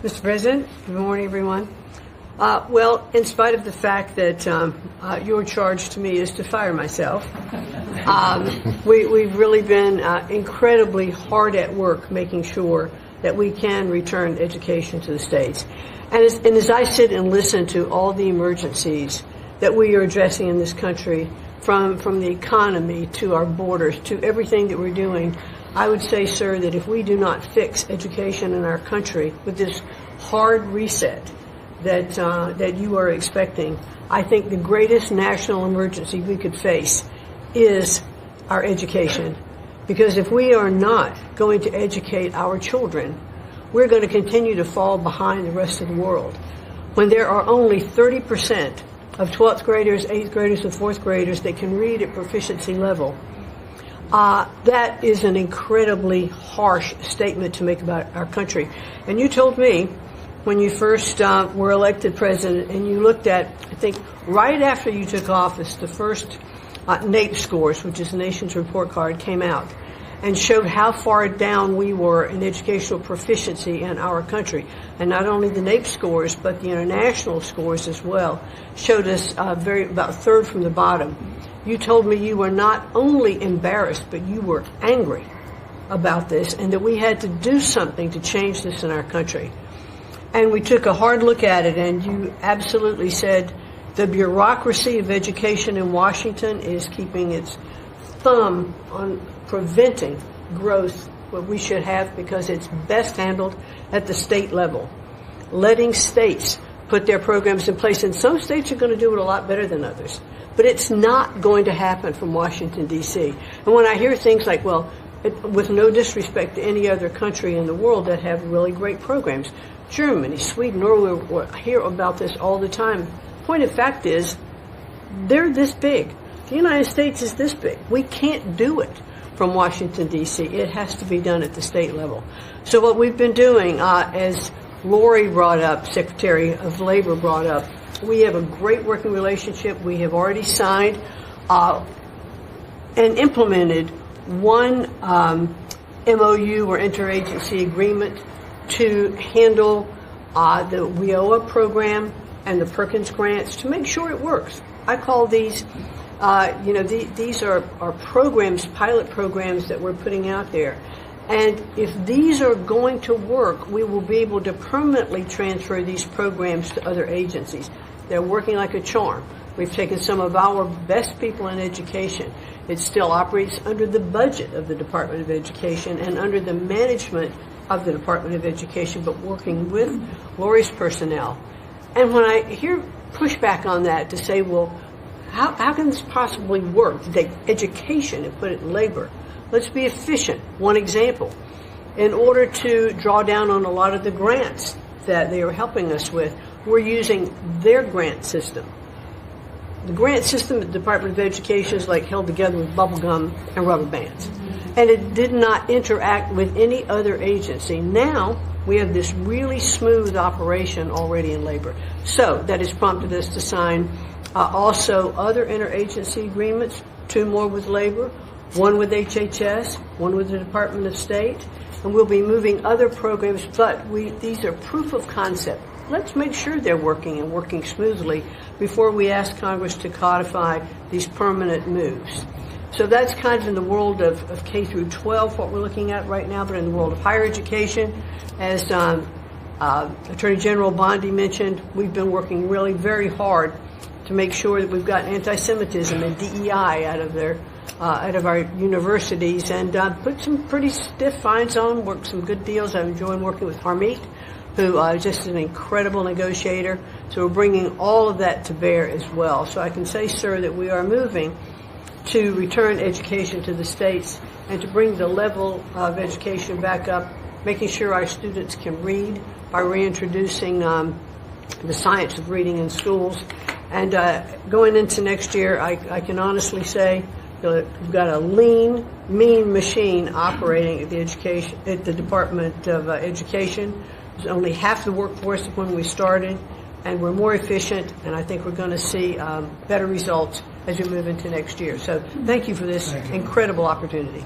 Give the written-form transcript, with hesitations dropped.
Mr. President, good morning, everyone. Well, in spite of the fact that your charge to me is to fire myself, we've really been incredibly hard at work making sure that we can return education to the states. And as I sit and listen to all the emergencies that we are addressing in this country, from the economy to our borders to everything that we're doing, I would say, sir, that if we do not fix education in our country with this hard reset that you are expecting, I think the greatest national emergency we could face is our education. Because if we are not going to educate our children, we're going to continue to fall behind the rest of the world. When there are only 30% of 12th graders, 8th graders, and 4th graders that can read at proficiency level, that is an incredibly harsh statement to make about our country. And you told me when you first were elected president, and you looked at, I think, right after you took office, the first NAEP scores, which is the nation's report card, came out and showed how far down we were in educational proficiency in our country. And not only the NAEP scores, but the international scores as well showed us about third from the bottom. You told me you were not only embarrassed, but you were angry about this, and that we had to do something to change this in our country. And we took a hard look at it, and you absolutely said the bureaucracy of education in Washington is keeping its thumb on preventing growth, what we should have, because it's best handled at the state level. Letting states put their programs in place, and some states are going to do it a lot better than others. But it's not going to happen from Washington, D.C. And when I hear things like, well, with no disrespect to any other country in the world that have really great programs, Germany, Sweden, Norway, we hear about this all the time. Point of fact is, they're this big. The United States is this big. We can't do it from Washington, D.C. It has to be done at the state level. So what we've been doing, as Lori brought up, Secretary of Labor brought up, we have a great working relationship. We have already signed and implemented one MOU or interagency agreement to handle the WIOA program and the Perkins grants to make sure it works. I call these, these are programs, pilot programs that we're putting out there. And if these are going to work, we will be able to permanently transfer these programs to other agencies. They're working like a charm. We've taken some of our best people in education. It still operates under the budget of the Department of Education and under the management of the Department of Education, but working with Lori's personnel. And when I hear pushback on that to say, well, how can this possibly work to take education and put it in labor? Let's be efficient. One example, in order to draw down on a lot of the grants that they are helping us with, we're using their grant system. The grant system at the Department of Education is like held together with bubble gum and rubber bands. And it did not interact with any other agency. Now we have this really smooth operation already in labor. So that has prompted us to sign also other interagency agreements, 2 more with labor, 1 with HHS, 1 with the Department of State, and we'll be moving other programs, but these are proof of concept. Let's make sure they're working and working smoothly before we ask Congress to codify these permanent moves. So that's kind of in the world of K through 12, what we're looking at right now, but in the world of higher education, as Attorney General Bondi mentioned, we've been working really very hard to make sure that we've got anti-Semitism and DEI out of our universities, and put some pretty stiff fines on, worked some good deals. I'm enjoying working with Harmeet, who is just an incredible negotiator. So we're bringing all of that to bear as well. So I can say, sir, that we are moving to return education to the states and to bring the level of education back up, making sure our students can read by reintroducing the science of reading in schools. And going into next year, I can honestly say that we've got a lean, mean machine operating at the Department of Education. There's only half the workforce of when we started, and we're more efficient, and I think we're going to see better results as we move into next year. So thank you for this incredible opportunity.